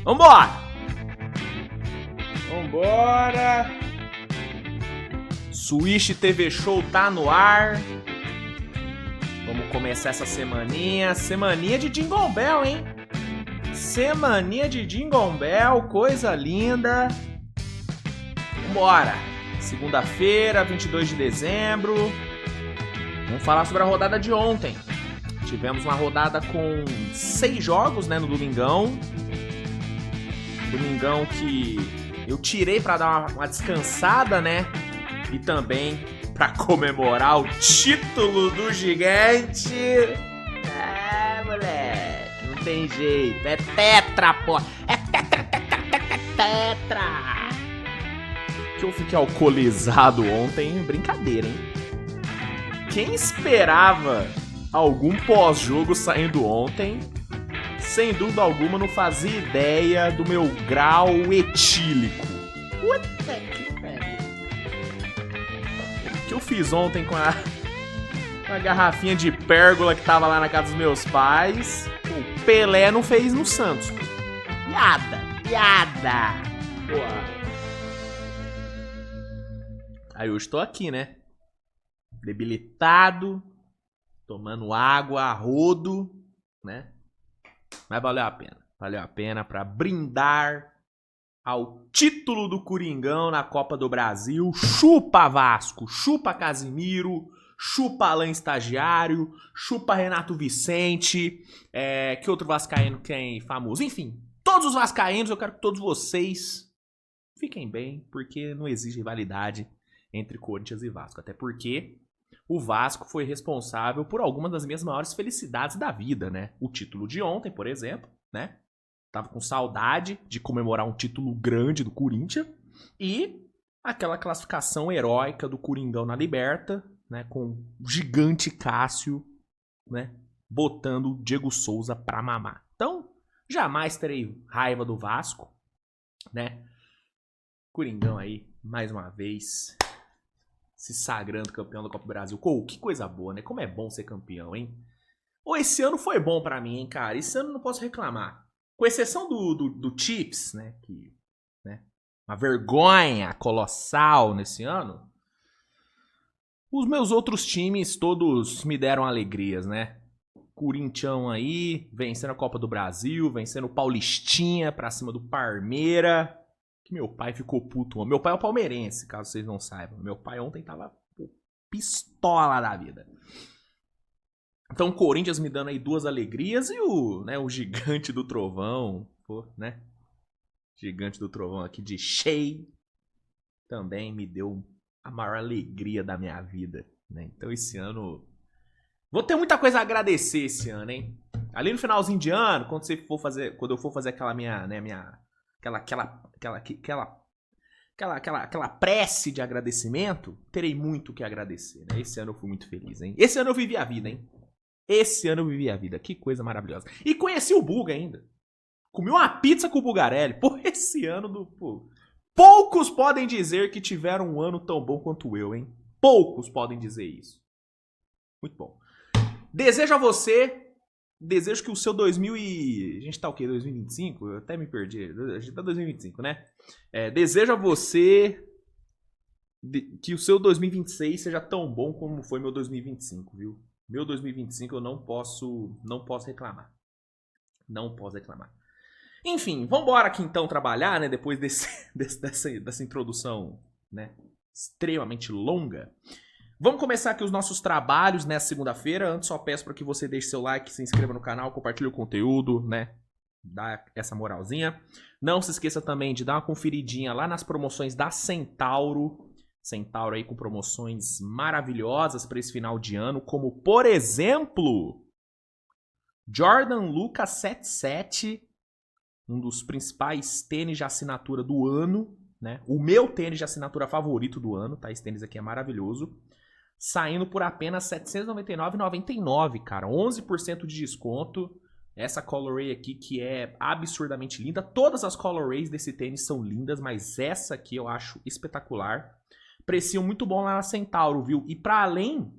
Vambora! Vambora! Switch TV Show tá no ar. Vamos começar essa semaninha. Semaninha de Jingle Bell, hein? Semaninha de Jingle Bell, coisa linda. Vambora! Segunda-feira, 22 de dezembro. Vamos falar sobre a rodada de ontem. Tivemos uma rodada com 6 jogos, né, no Domingão. Domingão que eu tirei pra dar uma descansada, né? E também pra comemorar o título do gigante. É, moleque, não tem jeito. É tetra, pô. É tetra. Que eu fiquei alcoolizado ontem, brincadeira, hein? Quem esperava algum pós-jogo saindo ontem, sem dúvida alguma não fazia ideia do meu grau etílico. Puta que pariu. O que eu fiz ontem com a garrafinha de pérgola que tava lá na casa dos meus pais, o Pelé não fez no Santos. Piada. Boa. Aí hoje tô aqui, né? Debilitado, tomando água a rodo, né? Mas valeu a pena pra brindar ao título do Coringão na Copa do Brasil. Chupa Vasco, chupa Casimiro, chupa Alain Estagiário, chupa Renato Vicente, que outro vascaíno tem famoso? Enfim, todos os vascaínos, eu quero que todos vocês fiquem bem, porque não existe rivalidade entre Corinthians e Vasco, até porque o Vasco foi responsável por algumas das minhas maiores felicidades da vida, né? O título de ontem, por exemplo, né? Tava com saudade de comemorar um título grande do Corinthians. E aquela classificação heróica do Coringão na Liberta, né? Com o gigante Cássio, né? Botando o Diego Souza pra mamar. Então, jamais terei raiva do Vasco, né? Coringão aí, mais uma vez, se sagrando campeão da Copa do Brasil. Que coisa boa, né? Como é bom ser campeão, hein? Esse ano foi bom pra mim, hein, cara? Esse ano não posso reclamar. Com exceção do Chiefs, né? Que, né? Uma vergonha colossal nesse ano. Os meus outros times todos me deram alegrias, né? Corinthians aí, vencendo a Copa do Brasil, vencendo o Paulistinha pra cima do Parmeira. Que meu pai ficou puto. Meu pai é o palmeirense, caso vocês não saibam. Meu pai ontem tava pistola da vida. Então o Corinthians me dando aí 2 alegrias e o gigante do trovão, pô, né? Gigante do trovão aqui de Shea também me deu a maior alegria da minha vida, né? Então esse ano vou ter muita coisa a agradecer esse ano, hein? Ali no finalzinho de ano, quando eu for fazer aquela minha, né, aquela prece de agradecimento, terei muito o que agradecer, né? Esse ano eu fui muito feliz, hein? Esse ano eu vivi a vida, hein? Esse ano eu vivi a vida. Que coisa maravilhosa. E conheci o Buga ainda. Comi uma pizza com o Bugarelli. Pô, esse ano Pô. Poucos podem dizer que tiveram um ano tão bom quanto eu, hein? Poucos podem dizer isso. Muito bom. Desejo a você... Desejo que o seu 2000 e... A gente tá o quê? 2025? Eu até me perdi. A gente tá 2025, né? Desejo a você que o seu 2026 seja tão bom como foi meu 2025, viu? Meu 2025 eu não posso reclamar. Não posso reclamar. Enfim, vambora aqui então trabalhar, né? Depois dessa introdução, né? Extremamente longa. Vamos começar aqui os nossos trabalhos nessa segunda-feira. Antes só peço para que você deixe seu like, se inscreva no canal, compartilhe o conteúdo, né? Dá essa moralzinha. Não se esqueça também de dar uma conferidinha lá nas promoções da Centauro. Centauro aí com promoções maravilhosas para esse final de ano, como por exemplo, Jordan Lucas 77, um dos principais tênis de assinatura do ano, né? O meu tênis de assinatura favorito do ano, tá? Esse tênis aqui é maravilhoso. Saindo por apenas R$ 799,99, cara. 11% de desconto. Essa colorway aqui que é absurdamente linda. Todas as colorways desse tênis são lindas, mas essa aqui eu acho espetacular. Precinho muito bom lá na Centauro, viu? E para além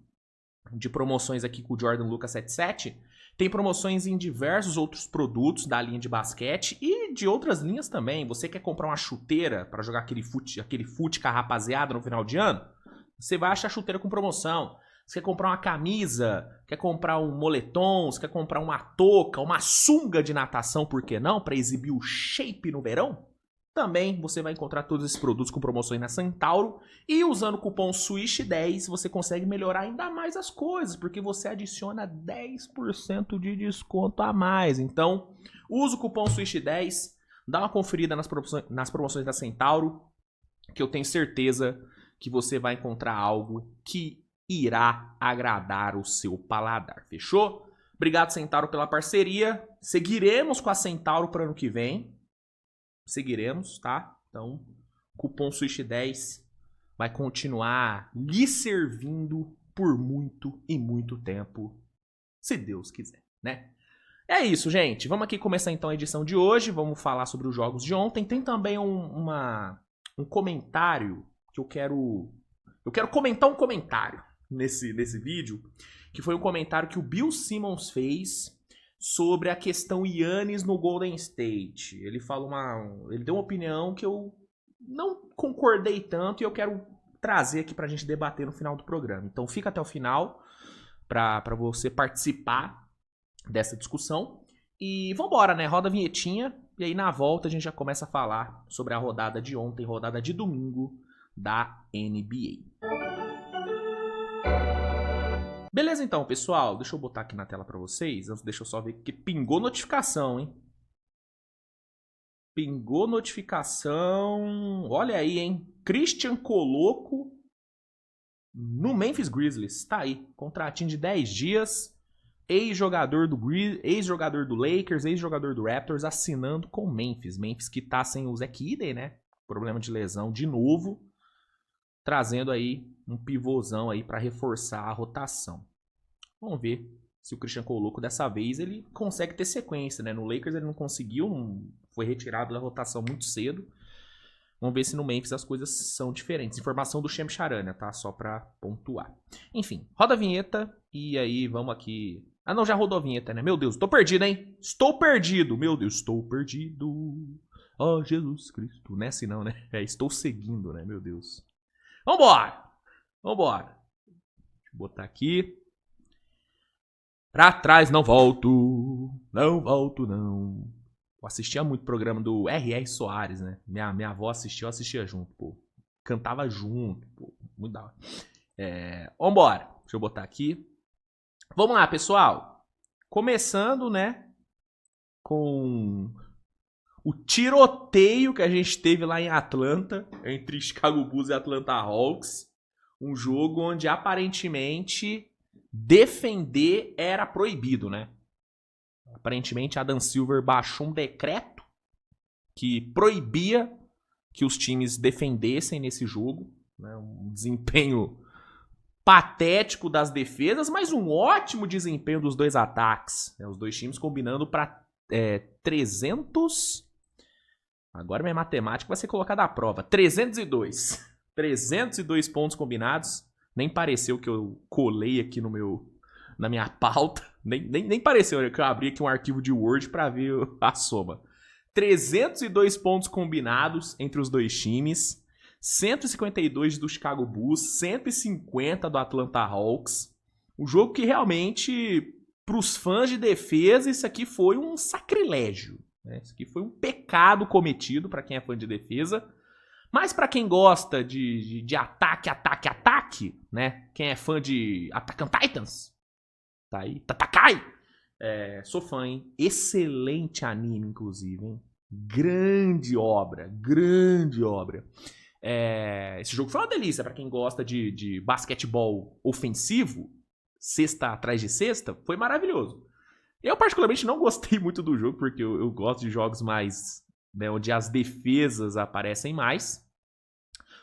de promoções aqui com o Jordan Lucas 77, tem promoções em diversos outros produtos da linha de basquete e de outras linhas também. Você quer comprar uma chuteira para jogar aquele fute com a rapaziada no final de ano? Você vai achar chuteira com promoção. Você quer comprar uma camisa, quer comprar um moletom, você quer comprar uma touca, uma sunga de natação, por que não? Para exibir o shape no verão? Também você vai encontrar todos esses produtos com promoções na Centauro. E usando o cupom SWISH10 você consegue melhorar ainda mais as coisas, porque você adiciona 10% de desconto a mais. Então, usa o cupom SWISH10, dá uma conferida nas promoções da Centauro, que eu tenho certeza que você vai encontrar algo que irá agradar o seu paladar. Fechou? Obrigado, Centauro, pela parceria. Seguiremos com a Centauro para o ano que vem. Seguiremos, tá? Então, cupom SWISH10 vai continuar lhe servindo por muito e muito tempo, se Deus quiser, né? É isso, gente. Vamos aqui começar então a edição de hoje. Vamos falar sobre os jogos de ontem. Tem também um comentário que eu quero comentar um comentário nesse vídeo, que foi um comentário que o Bill Simmons fez sobre a questão Giannis no Golden State. Ele ele deu uma opinião que eu não concordei tanto e eu quero trazer aqui pra gente debater no final do programa. Então fica até o final pra você participar dessa discussão. E vambora, né? Roda a vinhetinha e aí na volta a gente já começa a falar sobre a rodada de ontem, rodada de domingo da NBA. Beleza então, pessoal. Deixa eu botar aqui na tela pra vocês. Deixa eu só ver que pingou notificação, hein? Pingou notificação. Olha aí, hein? Christian Coloco no Memphis Grizzlies. Tá aí. Contratinho de 10 dias. Ex-jogador do Lakers, ex-jogador do Raptors, assinando com o Memphis. Memphis que tá sem o Zach Edey, né? Problema de lesão de novo. Trazendo aí um pivôzão aí para reforçar a rotação. Vamos ver se o Christian Coloco dessa vez ele consegue ter sequência, né? No Lakers ele não conseguiu, foi retirado da rotação muito cedo. Vamos ver se no Memphis as coisas são diferentes. Informação do Shams Charania, tá? Só para pontuar. Enfim, roda a vinheta e aí vamos aqui. Ah não, já rodou a vinheta, né? Meu Deus, tô perdido, hein? Estou perdido, meu Deus, estou perdido. Oh, Jesus Cristo. Não é assim não, né? Estou seguindo, né? Meu Deus. Vambora! Vambora. Deixa eu botar aqui. Pra trás não volto. Não volto, não. Eu assistia muito o programa do R.R. Soares, né? Minha avó assistia, eu assistia junto, pô. Cantava junto, pô. Muito da hora. Vambora. Deixa eu botar aqui. Vamos lá, pessoal. Começando, né? Com o tiroteio que a gente teve lá em Atlanta, entre Chicago Bulls e Atlanta Hawks. Um jogo onde aparentemente defender era proibido, né? Aparentemente Adam Silver baixou um decreto que proibia que os times defendessem nesse jogo, né? Um desempenho patético das defesas, mas um ótimo desempenho dos dois ataques, né? Os dois times combinando para 300... Agora minha matemática vai ser colocada à prova. 302 pontos combinados. Nem pareceu que eu colei aqui na minha pauta. Nem pareceu que eu abri aqui um arquivo de Word para ver a soma. 302 pontos combinados entre os dois times. 152 do Chicago Bulls, 150 do Atlanta Hawks. Um jogo que realmente, para os fãs de defesa, isso aqui foi um sacrilégio. Isso aqui foi um pecado cometido para quem é fã de defesa. Mas para quem gosta de ataque, né? Quem é fã de Attack on Titans, tá aí, Tatakai. Sou fã, hein? Excelente anime, inclusive, hein? Grande obra. Esse jogo foi uma delícia para quem gosta de basquetebol ofensivo, cesta atrás de cesta, foi maravilhoso. Eu particularmente não gostei muito do jogo, porque eu gosto de jogos mais, né, onde as defesas aparecem mais.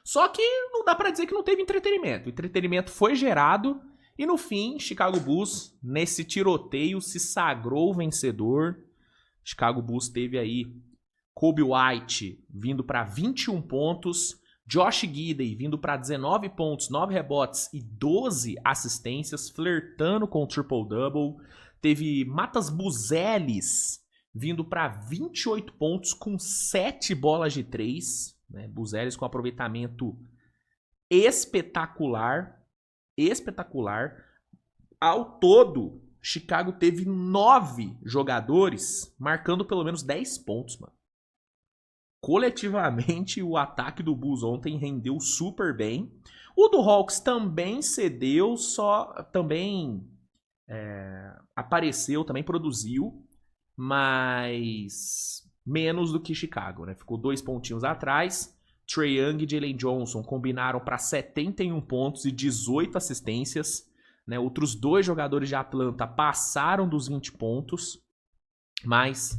Só que não dá pra dizer que não teve entretenimento. O entretenimento foi gerado e no fim, Chicago Bulls, nesse tiroteio, se sagrou vencedor. Chicago Bulls teve aí Kobe White vindo para 21 pontos, Josh Giddey vindo para 19 pontos, 9 rebotes e 12 assistências, flertando com o triple-double. Teve Matas Buzelis vindo para 28 pontos com 7 bolas de 3. Né? Buzeres com aproveitamento espetacular. Espetacular. Ao todo, Chicago teve 9 jogadores marcando pelo menos 10 pontos, mano. Coletivamente, o ataque do Bulls ontem rendeu super bem. O do Hawks também cedeu, também apareceu, também produziu, mas menos do que Chicago, né? Ficou 2 pontinhos atrás. Trae Young e Jalen Johnson combinaram para 71 pontos e 18 assistências. Né? Outros 2 jogadores de Atlanta passaram dos 20 pontos, mas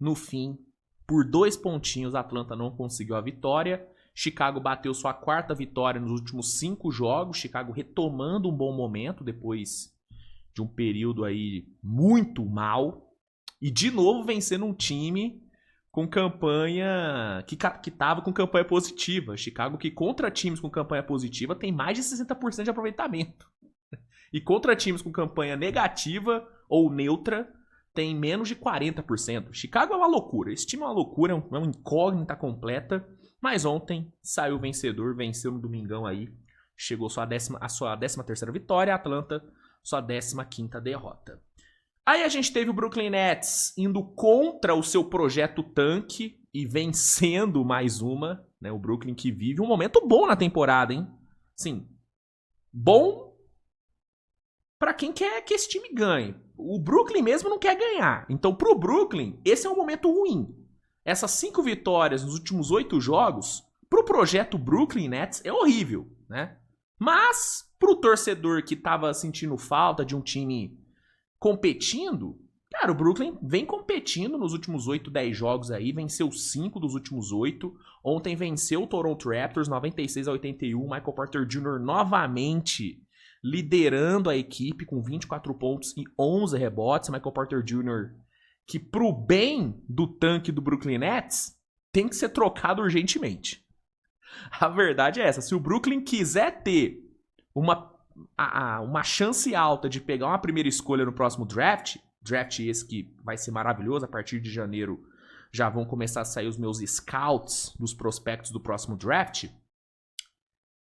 no fim, por 2 pontinhos, a Atlanta não conseguiu a vitória. Chicago bateu sua 4ª vitória nos últimos 5 jogos. Chicago retomando um bom momento depois de um período aí muito mal. E de novo vencendo um time com campanha que tava com campanha positiva. Chicago, que contra times com campanha positiva tem mais de 60% de aproveitamento. E contra times com campanha negativa ou neutra tem menos de 40%. Chicago é uma loucura. Esse time é uma loucura, é uma incógnita completa. Mas ontem saiu vencedor, venceu no domingão aí. Chegou a sua 13ª vitória. Atlanta, sua 15ª derrota. Aí a gente teve o Brooklyn Nets indo contra o seu projeto tanque e vencendo mais uma. Né? O Brooklyn que vive um momento bom na temporada, hein? Sim, bom para quem quer que esse time ganhe. O Brooklyn mesmo não quer ganhar. Então, pro Brooklyn, esse é um momento ruim. Essas 5 vitórias nos últimos 8 jogos, pro projeto Brooklyn Nets, é horrível, né? Mas, pro torcedor que tava sentindo falta de um time competindo, cara, o Brooklyn vem competindo nos últimos 8, 10 jogos aí, venceu 5 dos últimos 8. Ontem venceu o Toronto Raptors, 96-81. Michael Porter Jr. novamente liderando a equipe com 24 pontos e 11 rebotes. Michael Porter Jr., que pro bem do tanque do Brooklyn Nets, tem que ser trocado urgentemente. A verdade é essa. Se o Brooklyn quiser ter uma chance alta de pegar uma primeira escolha no próximo draft esse que vai ser maravilhoso, a partir de janeiro já vão começar a sair os meus scouts dos prospectos do próximo draft.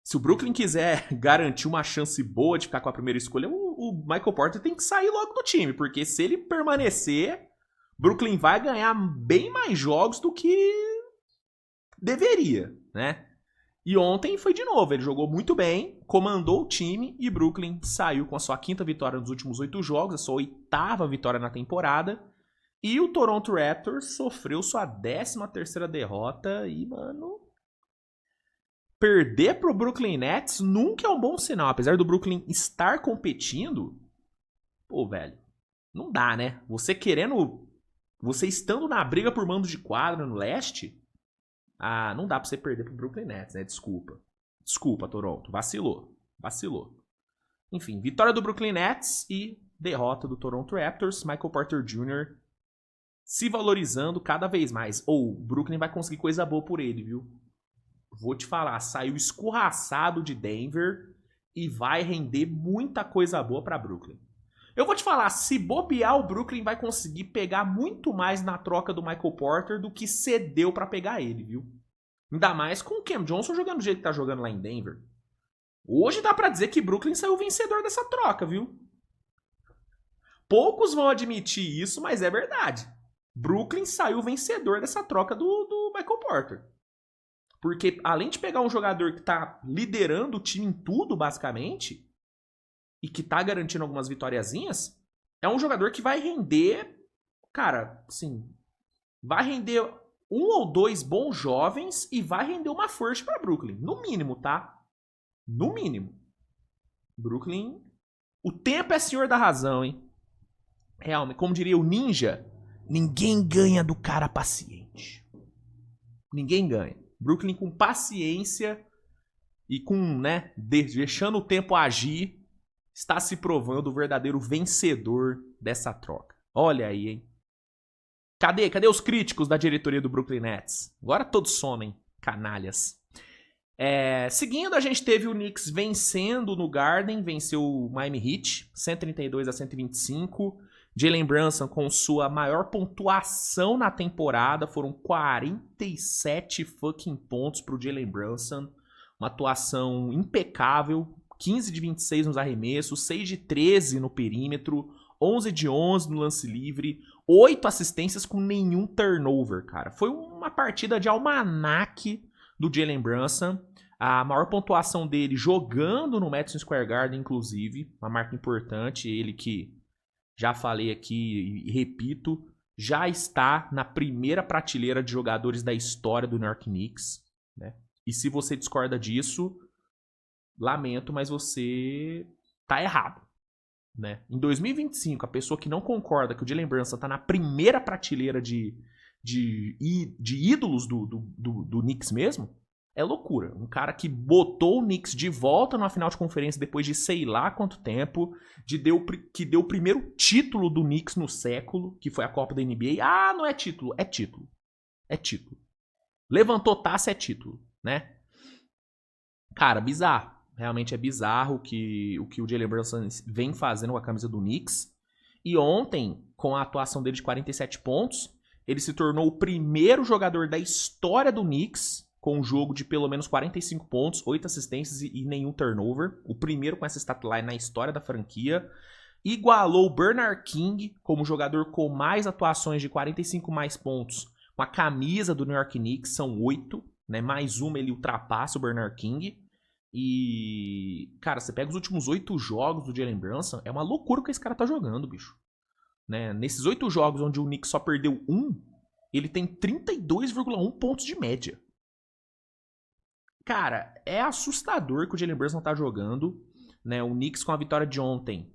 Se o Brooklyn quiser garantir uma chance boa de ficar com a primeira escolha, o Michael Porter tem que sair logo do time, porque se ele permanecer, Brooklyn vai ganhar bem mais jogos do que deveria, né? E ontem foi de novo, ele jogou muito bem, comandou o time e Brooklyn saiu com a sua 5ª vitória nos últimos 8 jogos, a sua 8ª vitória na temporada. E o Toronto Raptors sofreu sua 13ª derrota e, mano, perder pro Brooklyn Nets nunca é um bom sinal. Apesar do Brooklyn estar competindo, pô, velho, não dá, né? Você estando na briga por mando de quadra no leste, não dá pra você perder pro Brooklyn Nets, né? Desculpa, Toronto. Vacilou. Enfim, vitória do Brooklyn Nets e derrota do Toronto Raptors. Michael Porter Jr. se valorizando cada vez mais. O Brooklyn vai conseguir coisa boa por ele, viu? Vou te falar, saiu escorraçado de Denver e vai render muita coisa boa pra Brooklyn. Eu vou te falar, se bobear, o Brooklyn vai conseguir pegar muito mais na troca do Michael Porter do que cedeu pra pegar ele, viu? Ainda mais com o Cam Johnson jogando do jeito que tá jogando lá em Denver. Hoje dá pra dizer que Brooklyn saiu vencedor dessa troca, viu? Poucos vão admitir isso, mas é verdade. Brooklyn saiu vencedor dessa troca do Michael Porter. Porque além de pegar um jogador que tá liderando o time em tudo, basicamente, e que tá garantindo algumas vitoriazinhas, é um jogador que vai render, cara, assim, vai render 1 ou 2 bons jovens e vai render uma first pra Brooklyn. No mínimo, tá? No mínimo. Brooklyn, o tempo é senhor da razão, hein? Realmente, como diria o Ninja, ninguém ganha do cara paciente. Ninguém ganha. Brooklyn com paciência e com, né, deixando o tempo agir, está se provando o verdadeiro vencedor dessa troca. Olha aí, hein? Cadê os críticos da diretoria do Brooklyn Nets? Agora todos somem, canalhas. Seguindo, a gente teve o Knicks vencendo no Garden, venceu o Miami Heat, 132-125. Jalen Brunson com sua maior pontuação na temporada, foram 47 fucking pontos pro Jalen Brunson. Uma atuação impecável, 15 de 26 nos arremessos, 6 de 13 no perímetro, 11 de 11 no lance livre, 8 assistências com nenhum turnover, cara. Foi uma partida de almanaque do Jalen Brunson. A maior pontuação dele jogando no Madison Square Garden, inclusive, uma marca importante, ele que... já falei aqui e repito, já está na primeira prateleira de jogadores da história do New York Knicks, né? E se você discorda disso, lamento, mas você tá errado, né? Em 2025, a pessoa que não concorda que o Jalen Brunson tá na primeira prateleira de ídolos do Knicks mesmo, é loucura. Um cara que botou o Knicks de volta numa final de conferência depois de sei lá quanto tempo, que deu o primeiro título do Knicks no século, que foi a Copa da NBA. Ah, não é título. É título. É título. Levantou taça, é título, né? Cara, bizarro. Realmente é bizarro o que o Jalen Brunson vem fazendo com a camisa do Knicks. E ontem, com a atuação dele de 47 pontos, ele se tornou o primeiro jogador da história do Knicks com um jogo de pelo menos 45 pontos, 8 assistências e nenhum turnover. O primeiro com essa statline na história da franquia. Igualou o Bernard King como jogador com mais atuações de 45 mais pontos com a camisa do New York Knicks. São 8, né? Mais uma ele ultrapassa o Bernard King. E, cara, você pega os últimos 8 jogos do Jalen Brunson, é uma loucura o que esse cara tá jogando, bicho. Né? Nesses 8 jogos onde o Knicks só perdeu 1, ele tem 32,1 pontos de média. Cara, é assustador que o Jalen Brunson tá jogando, né? O Knicks com a vitória de ontem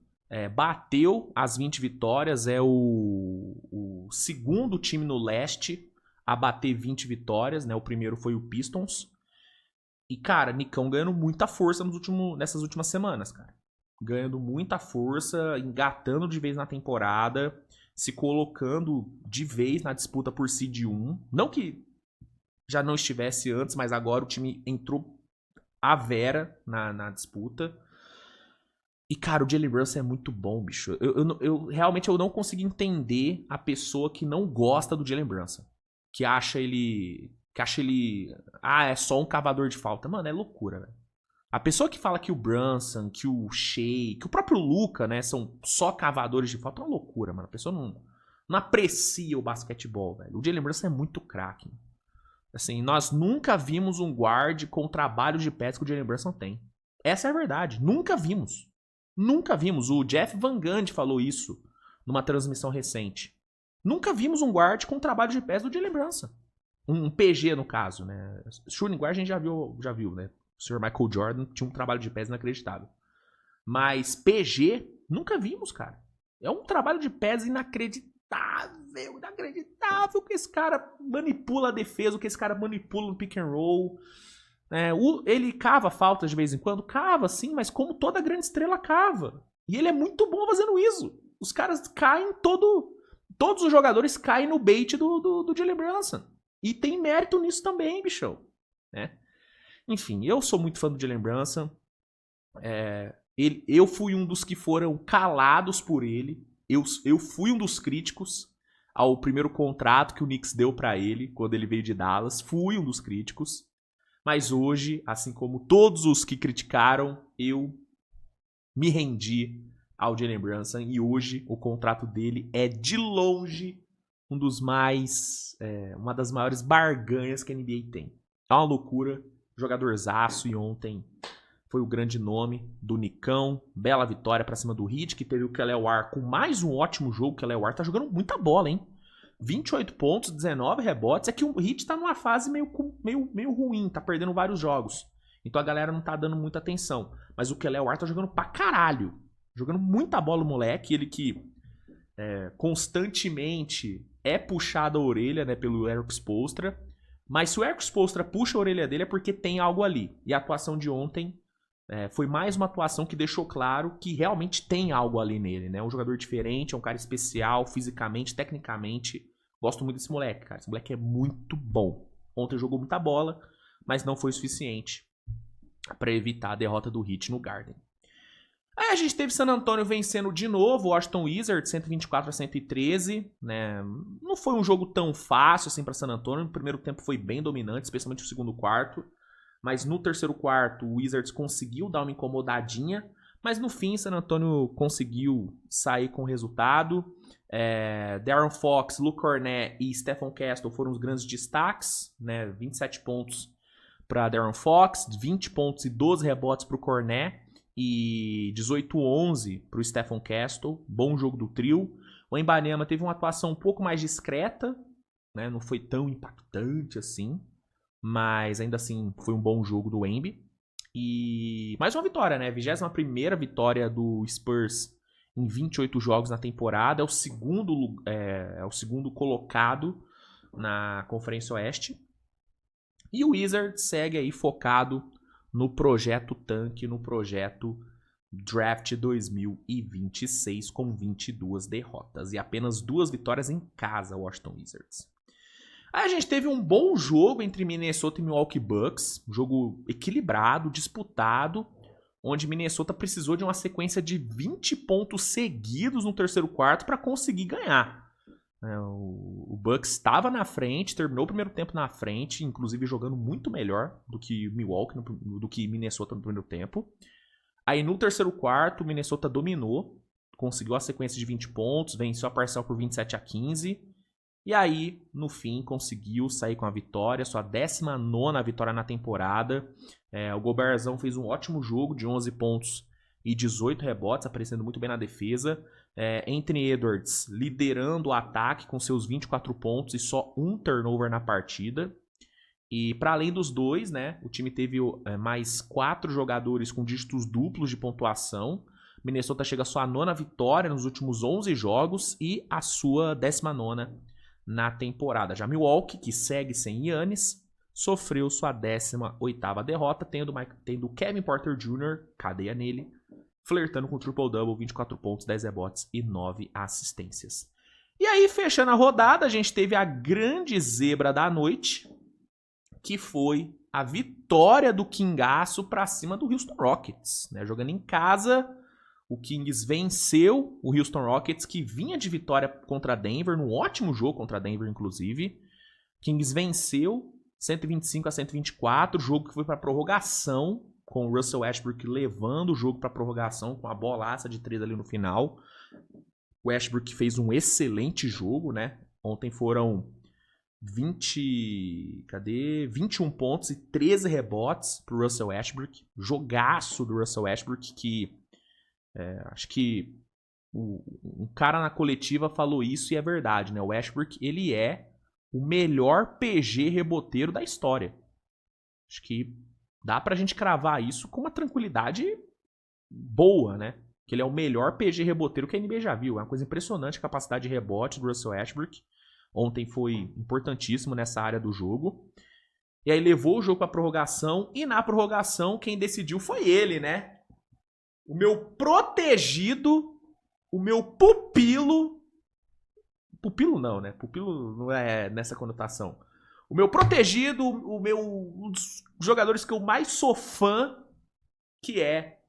bateu as 20 vitórias, é o segundo time no leste a bater 20 vitórias, né? O primeiro foi o Pistons. E, cara, Nicão ganhando muita força nessas últimas semanas, cara. Ganhando muita força, engatando de vez na temporada, se colocando de vez na disputa por seed 1. Não que já não estivesse antes, mas agora o time entrou à vera na disputa. E, cara, o Jalen Brunson é muito bom, bicho. Realmente eu não consigo entender a pessoa que não gosta do Jalen Brunson. Que acha ele... é só um cavador de falta. Mano, é loucura, velho. A pessoa que fala que o Brunson, que o Shea, que o próprio Luka, né, são só cavadores de falta, é uma loucura, mano. A pessoa não aprecia o basquetebol, velho. O Jalen Brunson é muito craque. Assim, nós nunca vimos um guard com o trabalho de pés que o Jalen Brunson tem. Essa é a verdade. Nunca vimos. Nunca vimos. O Jeff Van Gundy falou isso numa transmissão recente. Nunca vimos um guard com o trabalho de pés do Jalen Brunson. Um PG, no caso, né? Shooting guard a gente já viu, né? O Sr. Michael Jordan tinha um trabalho de pés inacreditável. Mas PG, nunca vimos, cara. É um trabalho de pés inacreditável que esse cara manipula a defesa, o que esse cara manipula no pick and roll. Ele cava faltas de vez em quando? Cava, sim, mas como toda grande estrela cava. E ele é muito bom fazendo isso. Os caras caem todos os jogadores caem no bait do Jalen Brunson. E tem mérito nisso também, bichão. Né? Enfim, eu sou muito fã do Jalen Brunson. Eu fui um dos que foram calados por ele. Eu fui um dos críticos ao primeiro contrato que o Knicks deu pra ele quando ele veio de Dallas. Fui um dos críticos. Mas hoje, assim como todos os que criticaram, eu me rendi ao Jalen Brunson. E hoje o contrato dele é de longe uma das maiores barganhas que a NBA tem. É uma loucura. Jogadorzaço, e ontem foi o grande nome do Nicão. Bela vitória pra cima do Heat, que teve o Kelly Oubre com mais um ótimo jogo. O Kelly Oubre tá jogando muita bola, hein? 28 pontos, 19 rebotes. É que o Heat tá numa fase meio ruim, tá perdendo vários jogos. Então a galera não tá dando muita atenção. Mas o Kelly Oubre tá jogando pra caralho. Jogando muita bola o moleque. Ele que constantemente é puxado a orelha, né, pelo Erik Spoelstra. Mas se o Erik Spoelstra puxa a orelha dele é porque tem algo ali. E a atuação de ontem foi mais uma atuação que deixou claro que realmente tem algo ali nele, né? Um jogador diferente, é um cara especial, fisicamente, tecnicamente. Gosto muito desse moleque, cara. Esse moleque é muito bom. Ontem jogou muita bola, mas não foi o suficiente para evitar a derrota do Heat no Garden. Aí a gente teve San Antonio vencendo de novo, Washington Wizards, 124-113, né? Não foi um jogo tão fácil assim para San Antonio. O primeiro tempo foi bem dominante, especialmente o segundo quarto. Mas no terceiro quarto, o Wizards conseguiu dar uma incomodadinha. Mas no fim, San Antonio conseguiu sair com o resultado. De'Aaron Fox, Luke Cornet e Stephon Castle foram os grandes destaques, né? 27 pontos para De'Aaron Fox, 20 pontos e 12 rebotes para o Cornet e 18-11 para o Stephon Castle. Bom jogo do trio. O Wembanyama teve uma atuação um pouco mais discreta, né? Não foi tão impactante assim, mas ainda assim foi um bom jogo do Wemby. E mais uma vitória, né? 21ª vitória do Spurs em 28 jogos na temporada. É o segundo colocado na Conferência Oeste. E o Wizards segue aí focado no projeto tanque, no projeto Draft 2026, com 22 derrotas e apenas 2 vitórias em casa, Washington Wizards. Aí a gente teve um bom jogo entre Minnesota e Milwaukee Bucks, um jogo equilibrado, disputado, onde Minnesota precisou de uma sequência de 20 pontos seguidos no terceiro quarto para conseguir ganhar. O Bucks estava na frente, terminou o primeiro tempo na frente, inclusive jogando muito melhor do que Milwaukee, do que Minnesota no primeiro tempo. Aí no terceiro quarto, Minnesota dominou, conseguiu a sequência de 20 pontos, venceu a parcial por 27-15. E aí, no fim, conseguiu sair com a vitória, sua 19ª vitória na temporada. O Gobertzão fez um ótimo jogo de 11 pontos e 18 rebotes, aparecendo muito bem na defesa. Anthony Edwards liderando o ataque com seus 24 pontos e só um turnover na partida. E para além dos dois, né, o time teve mais 4 jogadores com dígitos duplos de pontuação. Minnesota chega à sua 9ª vitória nos últimos 11 jogos e a sua 19ª na temporada. Já Milwaukee, que segue sem Giannis, sofreu sua 18ª derrota, tendo Kevin Porter Jr., cadeia nele, flertando com o triple-double, 24 pontos, 10 rebotes e 9 assistências. E aí, fechando a rodada, a gente teve a grande zebra da noite, que foi a vitória do Kingaço para cima do Houston Rockets, né? Jogando em casa, o Kings venceu o Houston Rockets, que vinha de vitória contra Denver, num ótimo jogo contra Denver, inclusive. Kings venceu 125-124, jogo que foi para prorrogação, com o Russell Westbrook levando o jogo para prorrogação, com a bolaça de 3 ali no final. O Westbrook fez um excelente jogo, né? Ontem foram 21 pontos e 13 rebotes pro Russell Westbrook. Jogaço do Russell Westbrook, que acho que um cara na coletiva falou isso e é verdade, né? O Westbrook, ele é o melhor PG reboteiro da história. Acho que dá pra gente cravar isso com uma tranquilidade boa, né? Que ele é o melhor PG reboteiro que a NBA já viu. É uma coisa impressionante a capacidade de rebote do Russell Westbrook. Ontem foi importantíssimo nessa área do jogo. E aí levou o jogo pra prorrogação. E na prorrogação, quem decidiu foi ele, né? O meu protegido, o meu pupilo. Pupilo não, né? Pupilo não é nessa conotação. O meu protegido, um dos jogadores que eu mais sou fã, que é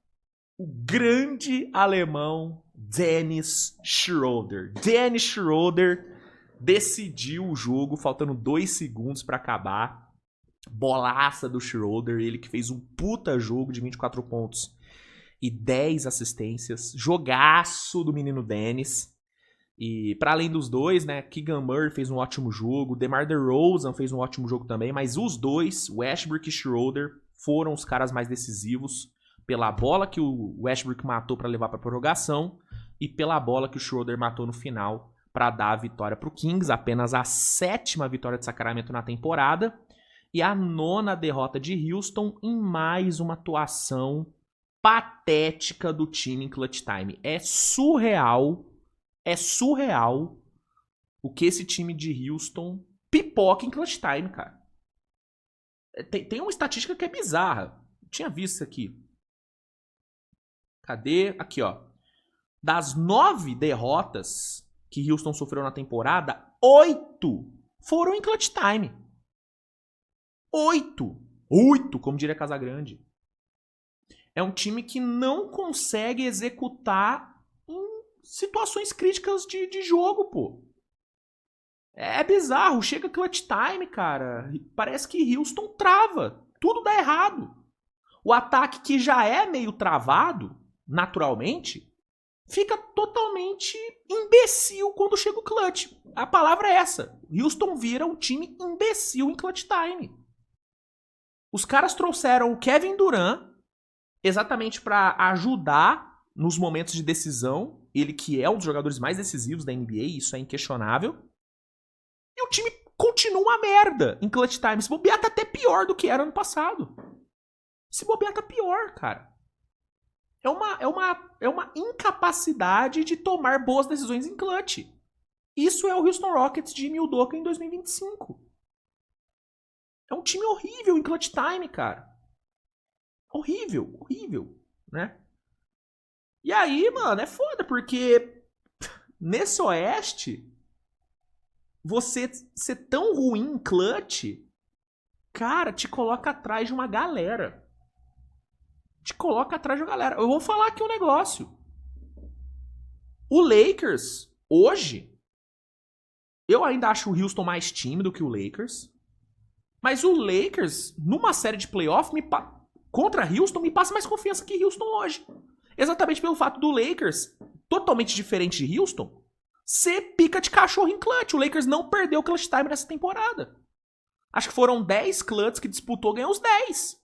o grande alemão Dennis Schroeder. Dennis Schroeder decidiu o jogo, faltando 2 segundos para acabar. Bolaça do Schroeder, ele que fez um puta jogo de 24 pontos e 10 assistências. Jogaço do menino Dennis. E para além dos dois, né, Keegan Murray fez um ótimo jogo, DeMar DeRozan fez um ótimo jogo também, mas os dois, Westbrook e Schroeder, foram os caras mais decisivos pela bola que o Westbrook matou para levar para prorrogação e pela bola que o Schroeder matou no final para dar a vitória para o Kings, apenas a 7ª vitória de Sacramento na temporada e a 9ª derrota de Houston em mais uma atuação patética do time em clutch time. É surreal o que esse time de Houston pipoca em clutch time, cara. Tem uma estatística que é bizarra. Eu tinha visto isso aqui. Cadê? Aqui, ó. Das 9 derrotas que Houston sofreu na temporada, 8 foram em clutch time. 8, como diria Casagrande. é um time que não consegue executar em situações críticas de jogo, pô. É bizarro. Chega clutch time, cara. Parece que Houston trava. Tudo dá errado. O ataque que já é meio travado, naturalmente, fica totalmente imbecil quando chega o clutch. A palavra é essa. Houston vira um time imbecil em clutch time. Os caras trouxeram o Kevin Durant exatamente para ajudar nos momentos de decisão. Ele que é um dos jogadores mais decisivos da NBA, isso é inquestionável. E o time continua uma merda em clutch time. Se bobear, tá até pior do que era ano passado. Se bobear, tá pior, cara. É uma incapacidade de tomar boas decisões em clutch. Isso é o Houston Rockets de Ime Udoka em 2025. É um time horrível em clutch time, cara. Horrível, horrível, né? E aí, mano, é foda, porque nesse oeste, você ser tão ruim em clutch, cara, te coloca atrás de uma galera. Te coloca atrás de uma galera. Eu vou falar aqui um negócio. O Lakers, hoje, eu ainda acho o Houston mais tímido que o Lakers. Mas o Lakers, numa série de playoff, contra Houston, me passa mais confiança que Houston hoje. Exatamente pelo fato do Lakers, totalmente diferente de Houston, ser pica de cachorro em clutch. O Lakers não perdeu o clutch time nessa temporada. Acho que foram 10 clutches que disputou, ganhou os 10.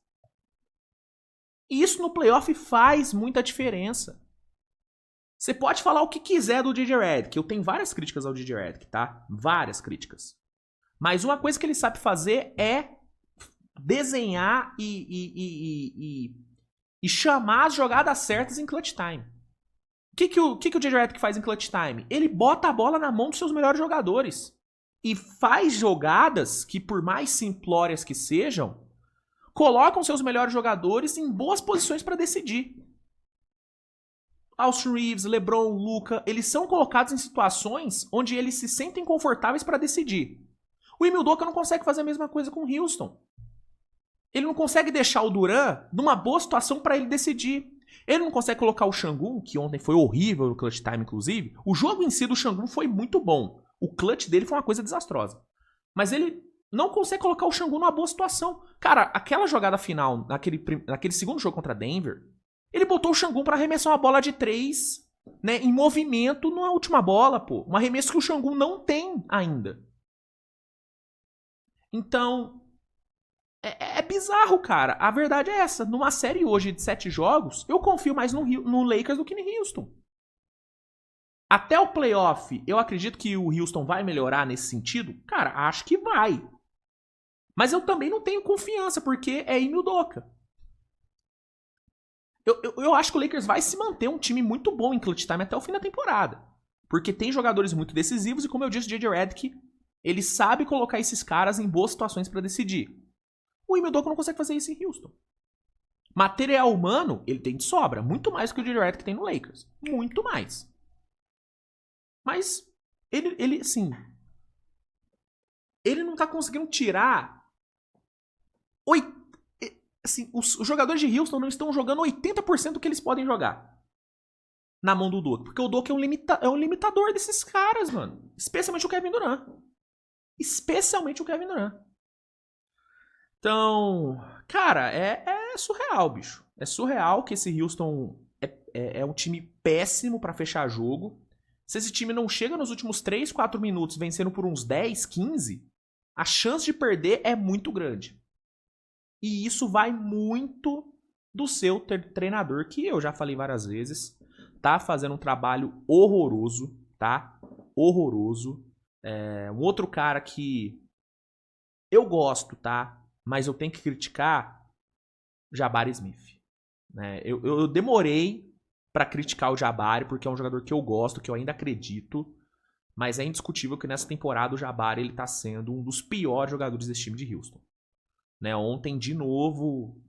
E isso no playoff faz muita diferença. Você pode falar o que quiser do DJ Redick. Eu tenho várias críticas ao DJ Redick, tá? Várias críticas. Mas uma coisa que ele sabe fazer é desenhar e chamar as jogadas certas em clutch time. O que o DJ Redick faz em clutch time? Ele bota a bola na mão dos seus melhores jogadores. E faz jogadas que, por mais simplórias que sejam, colocam seus melhores jogadores em boas posições para decidir. Austin Reeves, LeBron, Luka, eles são colocados em situações onde eles se sentem confortáveis para decidir. O Ime Udoka não consegue fazer a mesma coisa com o Houston. Ele não consegue deixar o Durant numa boa situação para ele decidir. Ele não consegue colocar o Şengün, que ontem foi horrível no clutch time, inclusive. O jogo em si do Şengün foi muito bom. O clutch dele foi uma coisa desastrosa. Mas ele não consegue colocar o Şengün numa boa situação. Cara, aquela jogada final, naquele segundo jogo contra Denver, ele botou o Şengün para arremessar uma bola de 3, né, em movimento na última bola, pô. Um arremesso que o Şengün não tem ainda. Então, é bizarro, cara. A verdade é essa. Numa série hoje de 7 jogos, eu confio mais no Lakers do que no Houston. Até o playoff, eu acredito que o Houston vai melhorar nesse sentido? Cara, acho que vai. Mas eu também não tenho confiança, porque é Ime Udoka. Eu acho que o Lakers vai se manter um time muito bom em clutch time até o fim da temporada. Porque tem jogadores muito decisivos e, como eu disse, o JJ Redick, ele sabe colocar esses caras em boas situações para decidir. O Ime Udoka não consegue fazer isso em Houston. Material humano, ele tem de sobra. Muito mais que o JJ Redick tem no Lakers. Muito mais. Mas ele assim, ele não tá conseguindo tirar assim, os jogadores de Houston não estão jogando 80% do que eles podem jogar na mão do Udoka. Porque o Udoka é um limitador desses caras, mano. Especialmente o Kevin Durant. Especialmente o Kevin Durant. Então, cara, é surreal, bicho. É surreal que esse Houston é um time péssimo pra fechar jogo. Se esse time não chega nos últimos 3, 4 minutos vencendo por uns 10, 15, a chance de perder é muito grande. E isso vai muito do seu treinador, que eu já falei várias vezes, tá fazendo um trabalho horroroso, tá? Horroroso. Um outro cara que eu gosto, tá? Mas eu tenho que criticar, Jabari Smith. Né? Eu demorei pra criticar o Jabari, porque é um jogador que eu gosto, que eu ainda acredito, mas é indiscutível que nessa temporada o Jabari ele tá sendo um dos piores jogadores desse time de Houston. Né? Ontem, de novo,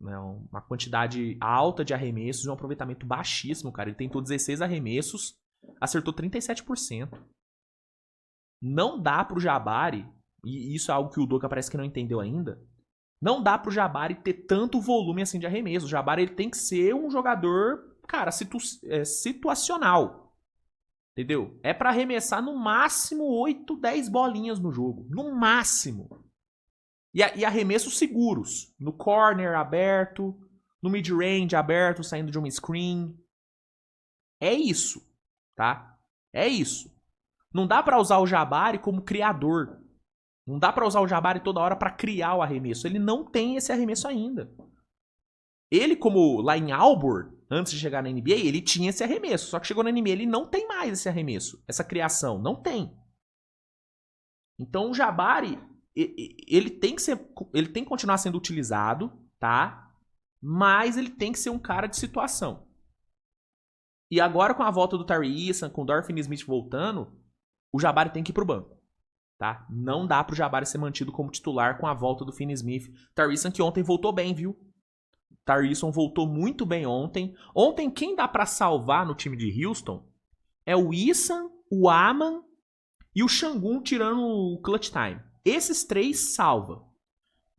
né, uma quantidade alta de arremessos e um aproveitamento baixíssimo, cara. Ele tentou 16 arremessos, acertou 37%. Não dá pro Jabari, e isso é algo que o Udoka parece que não entendeu ainda, Não dá pro Jabari ter tanto volume assim de arremesso. O Jabari ele tem que ser um jogador, cara, situacional. Entendeu? É pra arremessar no máximo 8, 10 bolinhas no jogo. No máximo. E arremessos seguros. No corner aberto, no mid-range aberto, saindo de uma screen. É isso, tá? É isso. Não dá pra usar o Jabari como criador. Não dá pra usar o Jabari toda hora pra criar o arremesso. Ele não tem esse arremesso ainda. Ele, como lá em Auburn, antes de chegar na NBA, ele tinha esse arremesso. Só que chegou na NBA, ele não tem mais esse arremesso. Essa criação. Não tem. Então o Jabari, ele tem que continuar sendo utilizado, tá? Mas ele tem que ser um cara de situação. E agora com a volta do Tyree Eason, com o Dorian Finney-Smith voltando, o Jabari tem que ir pro banco. Tá? Não dá pro Jabari ser mantido como titular com a volta do Finney-Smith. Tyree Eason que ontem voltou bem, viu? Tyree Eason voltou muito bem ontem. Ontem quem dá pra salvar no time de Houston é o Eason, o Aman e o Şengün tirando o clutch time. Esses três salva.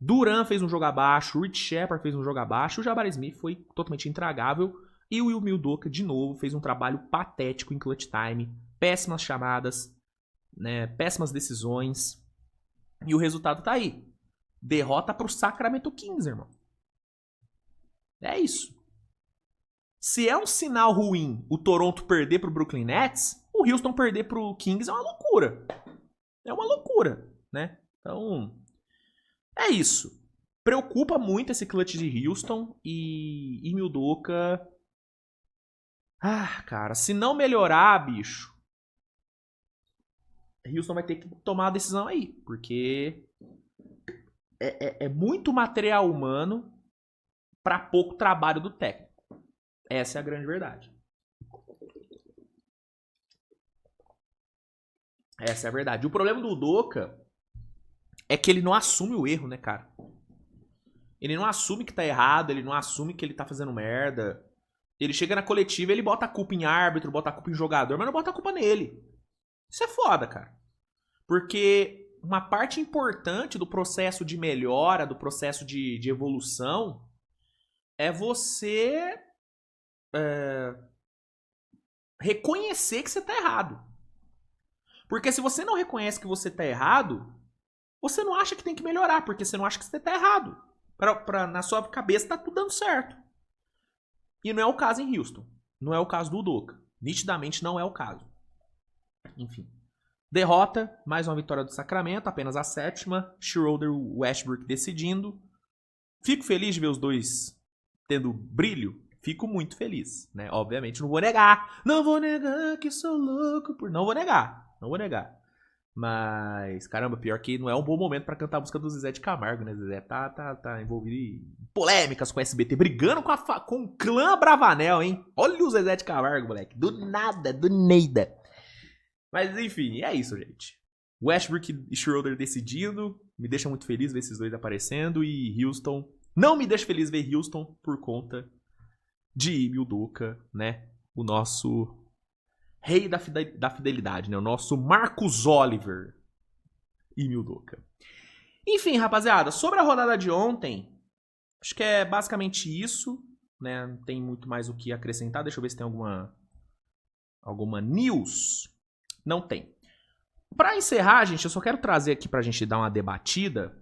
Duran fez um jogo abaixo, o Rich Shepard fez um jogo abaixo, o Jabari Smith foi totalmente intragável e o Ime Udoka de novo fez um trabalho patético em clutch time, péssimas chamadas, né, péssimas decisões e o resultado tá aí. Derrota pro Sacramento Kings, irmão. É isso. Se é um sinal ruim o Toronto perder pro Brooklyn Nets, o Houston perder pro Kings é uma loucura. É uma loucura, né? Então, é isso. Preocupa muito esse clutch de Houston e Ime Udoka. Ah, cara, se não melhorar, bicho, Houston vai ter que tomar a decisão aí, porque é muito material humano para pouco trabalho do técnico. Essa é a grande verdade. Essa é a verdade. O problema do Udoka é que ele não assume o erro, né, cara? Ele não assume que tá errado, ele não assume que ele tá fazendo merda. Ele chega na coletiva, ele bota a culpa em árbitro, bota a culpa em jogador, mas não bota a culpa nele. Isso é foda, cara. Porque uma parte importante do processo de melhora, do processo de evolução, é você reconhecer que você tá errado. Porque se você não reconhece que você tá errado, você não acha que tem que melhorar, porque você não acha que você tá errado. Na sua cabeça tá tudo dando certo. E não é o caso em Houston. Não é o caso do Udoka. Nitidamente não é o caso. Enfim. Derrota, mais uma vitória do Sacramento, apenas a 7ª. Schroeder e Westbrook decidindo. Fico feliz de ver os dois tendo brilho. Fico muito feliz, né? Obviamente, não vou negar. Não vou negar que sou louco por... Não vou negar. Mas, caramba, pior que não é um bom momento pra cantar a música do Zezé de Camargo, né? Zezé tá envolvido em polêmicas com o SBT, brigando com o clã Bravanel, hein? Olha o Zezé de Camargo, moleque. Do nada, do neida. Mas, enfim, é isso, gente. Westbrook e Schroeder decidindo. Me deixa muito feliz ver esses dois aparecendo. E Houston... Não me deixa feliz ver Houston por conta de Ime Udoka, né? O nosso... rei da fidelidade, né? O nosso Marcus Oliver Ime Udoka. Enfim, rapaziada, sobre a rodada de ontem, acho que é basicamente isso, né? Não tem muito mais o que acrescentar. Deixa eu ver se tem alguma news. Não tem. Pra encerrar, gente, eu só quero trazer aqui pra gente dar uma debatida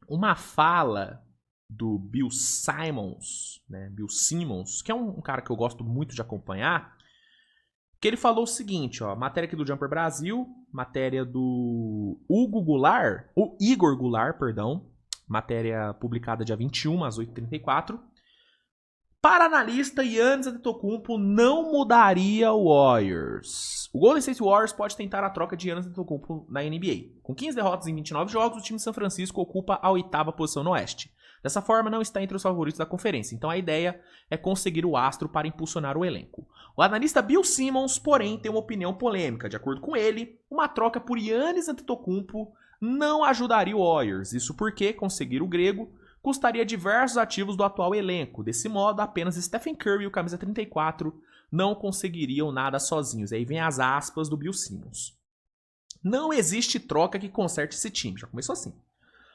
uma fala do Bill Simmons, né? Bill Simmons, que é um cara que eu gosto muito de acompanhar. Que ele falou o seguinte, ó, matéria aqui do Jumper Brasil, matéria do Igor Goulart, perdão, matéria publicada dia 21, às 8h34. Para analista, Giannis Antetokounmpo não mudaria o Warriors. O Golden State Warriors pode tentar a troca de Giannis Antetokounmpo na NBA. Com 15 derrotas em 29 jogos, o time de São Francisco ocupa a 8ª posição no Oeste. Dessa forma, não está entre os favoritos da conferência. Então a ideia é conseguir o astro para impulsionar o elenco. O analista Bill Simmons, porém, tem uma opinião polêmica. De acordo com ele, uma troca por Giannis Antetokounmpo não ajudaria o Warriors. Isso porque conseguir o grego custaria diversos ativos do atual elenco. Desse modo, apenas Stephen Curry e o camisa 34 não conseguiriam nada sozinhos. Aí vem as aspas do Bill Simmons. Não existe troca que conserte esse time. Já começou assim.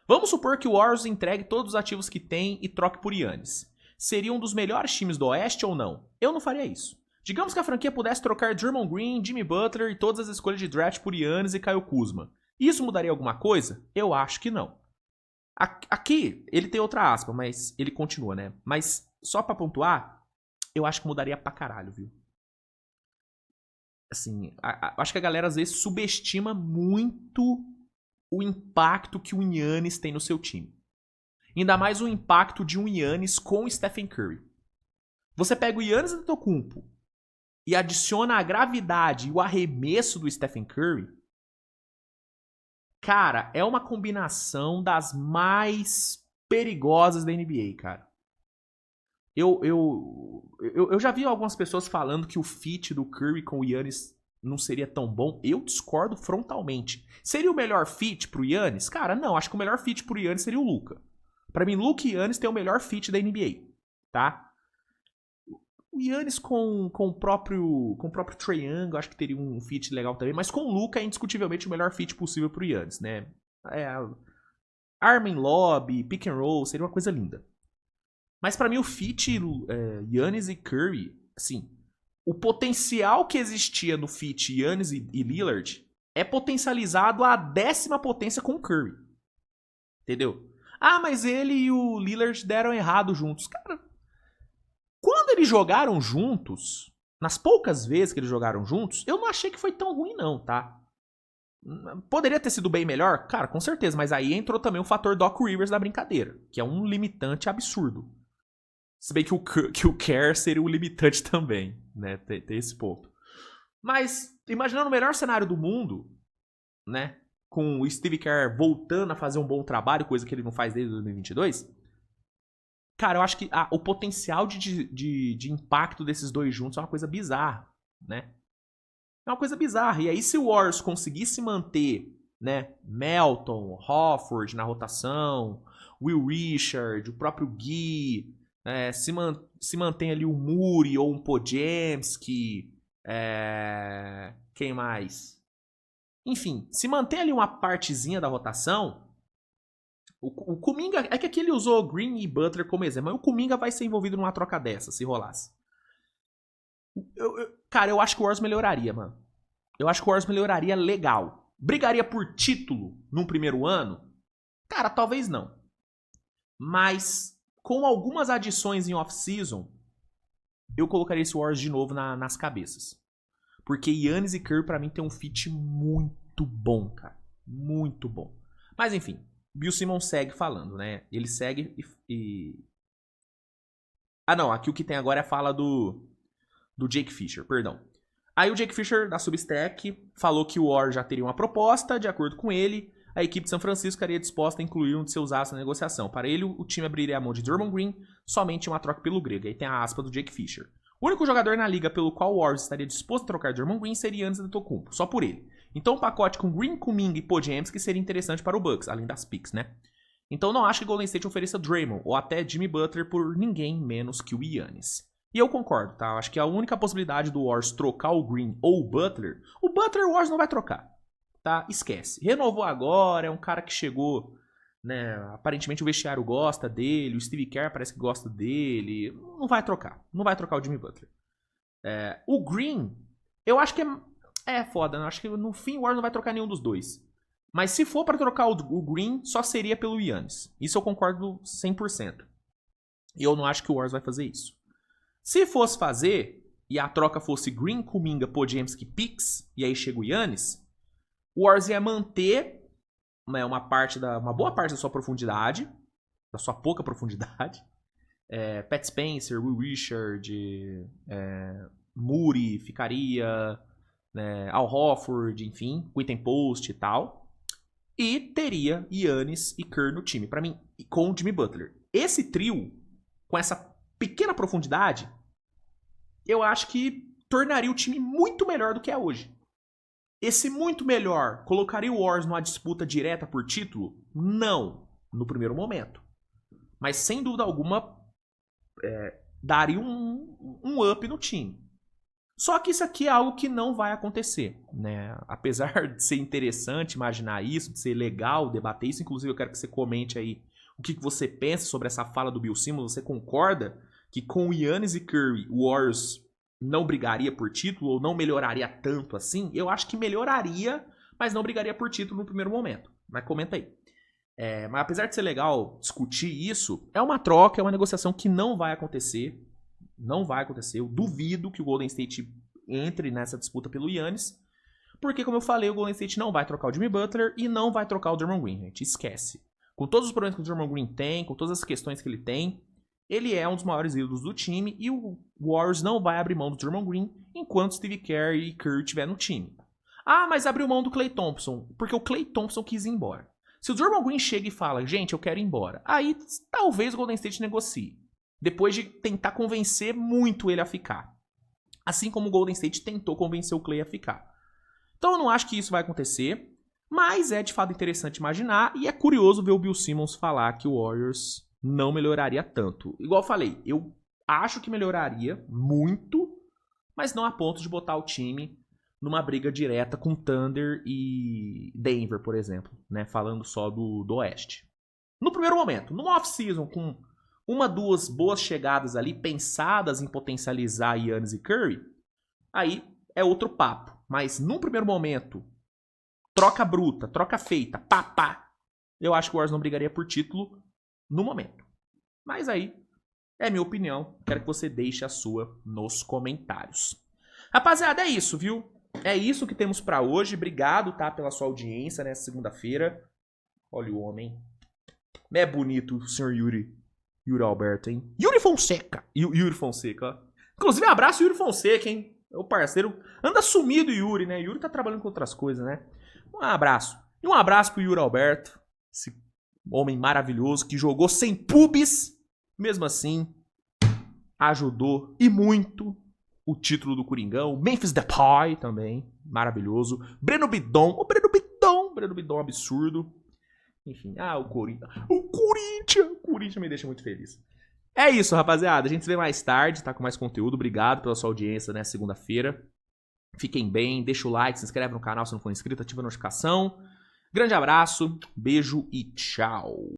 Vamos supor que o Warriors entregue todos os ativos que tem e troque por Giannis. Seria um dos melhores times do Oeste ou não? Eu não faria isso. Digamos que a franquia pudesse trocar Draymond Green, Jimmy Butler e todas as escolhas de draft por Giannis e Kyle Kuzma. Isso mudaria alguma coisa? Eu acho que não. Aqui, ele tem outra aspa, mas ele continua, né? Mas, só pra pontuar, eu acho que mudaria pra caralho, viu? Assim, acho que a galera às vezes subestima muito o impacto que o Giannis tem no seu time. Ainda mais o impacto de um Giannis com o Stephen Curry. Você pega o Giannis Antetokounmpo e adiciona a gravidade e o arremesso do Stephen Curry, cara, é uma combinação das mais perigosas da NBA, cara. Eu já vi algumas pessoas falando que o fit do Curry com o Giannis não seria tão bom. Eu discordo frontalmente. Seria o melhor fit pro Giannis? Cara, não. Acho que o melhor fit pro Giannis seria o Luka. Pra mim, Luka e Giannis tem o melhor fit da NBA, tá? O Giannis com o próprio Trae Young, acho que teria um fit legal também. Mas com o Luka é indiscutivelmente o melhor fit possível pro Giannis, né? Arm and Lob, pick and roll, seria uma coisa linda. Mas pra mim o fit Giannis e Curry, assim, o potencial que existia no fit Giannis e Lillard é potencializado à 10ª potência com o Curry. Entendeu? Ah, mas ele e o Lillard deram errado juntos. Cara, quando eles jogaram juntos, nas poucas vezes que eles jogaram juntos, eu não achei que foi tão ruim não, tá? Poderia ter sido bem melhor? Cara, com certeza, mas aí entrou também o fator Doc Rivers da brincadeira, que é um limitante absurdo. Se bem que o Kerr seria o limitante também, né? Tem esse ponto. Mas, imaginando o melhor cenário do mundo, né? Com o Steve Kerr voltando a fazer um bom trabalho, coisa que ele não faz desde 2022. Cara, eu acho que o potencial de impacto desses dois juntos é uma coisa bizarra, né? É uma coisa bizarra. E aí, se o Warriors conseguisse manter, né? Melton, Hofford na rotação, Will Richard, o próprio Gui... se mantém ali o Muri ou um Podziemski, quem mais? Enfim, se mantém ali uma partezinha da rotação, o Kuminga, é que aqui ele usou Green e Butler como exemplo, mas o Kuminga vai ser envolvido numa troca dessa, se rolasse. Cara, eu acho que o Warriors melhoraria, mano. Eu acho que o Warriors melhoraria legal. Brigaria por título num primeiro ano? Cara, talvez não. Mas... com algumas adições em off-season, eu colocaria esse Warriors de novo nas cabeças. Porque Giannis e Curry, pra mim, tem um fit muito bom, cara. Muito bom. Mas, enfim, Bill Simmons segue falando, né? Ele segue e... Ah, não. Aqui o que tem agora é a fala do Jake Fisher, perdão. Aí o Jake Fisher, da Substack, falou que o Warriors já teria uma proposta, de acordo com ele... a equipe de São Francisco estaria disposta a incluir um de seus astros na negociação. Para ele, o time abriria a mão de Draymond Green somente em uma troca pelo grego. Aí tem a aspa do Jake Fisher. O único jogador na liga pelo qual o Warriors estaria disposto a trocar Draymond Green seria Giannis Antetokounmpo, só por ele. Então um pacote com Green, Kuminga e Podziemski seria interessante para o Bucks, além das picks, né? Então não acho que Golden State ofereça Draymond ou até Jimmy Butler por ninguém menos que o Giannis. E eu concordo, tá? Acho que a única possibilidade do Warriors trocar o Green ou o Butler o Warriors não vai trocar. Tá? Esquece. Renovou agora, é um cara que chegou, né? Aparentemente o vestiário gosta dele, o Steve Kerr parece que gosta dele. Não vai trocar. Não vai trocar o Jimmy Butler. O Green, eu acho que é foda, né? Acho que no fim o Warriors não vai trocar nenhum dos dois. Mas se for pra trocar o Green, só seria pelo Giannis. Isso eu concordo 100%. E eu não acho que o Warriors vai fazer isso. Se fosse fazer, e a troca fosse Green, Kuminga, Podziemski, picks, e aí chega o Giannis... o Warriors ia manter uma boa parte da sua profundidade, da sua pouca profundidade. Pat Spencer, Will Richard, Muri ficaria, Al Horford, enfim, Quinton Post e tal. E teria Giannis e Kerr no time, para mim, com o Jimmy Butler. Esse trio, com essa pequena profundidade, eu acho que tornaria o time muito melhor do que é hoje. Esse muito melhor colocaria o Warriors numa disputa direta por título? Não, no primeiro momento. Mas sem dúvida alguma, daria um up no time. Só que isso aqui é algo que não vai acontecer, né? Apesar de ser interessante imaginar isso, de ser legal debater isso, inclusive eu quero que você comente aí o que você pensa sobre essa fala do Bill Simmons. Você concorda que com o Giannis e Curry, o Warriors não brigaria por título ou não melhoraria tanto assim? Eu acho que melhoraria, mas não brigaria por título no primeiro momento. Mas comenta aí. Mas apesar de ser legal discutir isso, é uma troca, é uma negociação que não vai acontecer. Não vai acontecer. Eu duvido que o Golden State entre nessa disputa pelo Giannis. Porque, como eu falei, o Golden State não vai trocar o Jimmy Butler e não vai trocar o Draymond Green, gente. Esquece. Com todos os problemas que o Draymond Green tem, com todas as questões que ele tem, ele é um dos maiores ídolos do time e o Warriors não vai abrir mão do Draymond Green enquanto Steve Kerr e Curry estiver no time. Ah, mas abriu mão do Klay Thompson, porque o Klay Thompson quis ir embora. Se o Draymond Green chega e fala, gente, eu quero ir embora, aí talvez o Golden State negocie. Depois de tentar convencer muito ele a ficar. Assim como o Golden State tentou convencer o Klay a ficar. Então eu não acho que isso vai acontecer. Mas é de fato interessante imaginar. E é curioso ver o Bill Simmons falar que o Warriors não melhoraria tanto. Igual eu falei, eu acho que melhoraria muito. Mas não a ponto de botar o time numa briga direta com Thunder e Denver, por exemplo. Né? Falando só do Oeste. No primeiro momento, no off-season, com uma, duas boas chegadas ali, pensadas em potencializar Giannis e Curry, aí é outro papo. Mas num primeiro momento, troca bruta, troca feita, pá, eu acho que o Warriors não brigaria por título no momento. Mas aí é minha opinião, quero que você deixe a sua nos comentários. Rapaziada, é isso, viu? É isso que temos pra hoje. Obrigado, tá, pela sua audiência nessa segunda-feira. Olha o homem. É bonito o senhor Yuri Alberto, hein? Yuri Fonseca. Yuri Fonseca, ó. Inclusive, abraço Yuri Fonseca, hein? É o parceiro. Anda sumido o Yuri, né? Yuri tá trabalhando com outras coisas, né? Um abraço. E um abraço pro Yuri Alberto. Esse homem maravilhoso que jogou sem pubs. Mesmo assim, ajudou e muito o título do Coringão. Memphis Depay também. Maravilhoso. Breno Bidon. O Breno Bidon absurdo. Enfim, o Corinthians. O Corinthians me deixa muito feliz. É isso, rapaziada. A gente se vê mais tarde, tá? Com mais conteúdo. Obrigado pela sua audiência nessa segunda-feira. Fiquem bem, deixa o like, se inscreve no canal se não for inscrito, ativa a notificação. Grande abraço, beijo e tchau.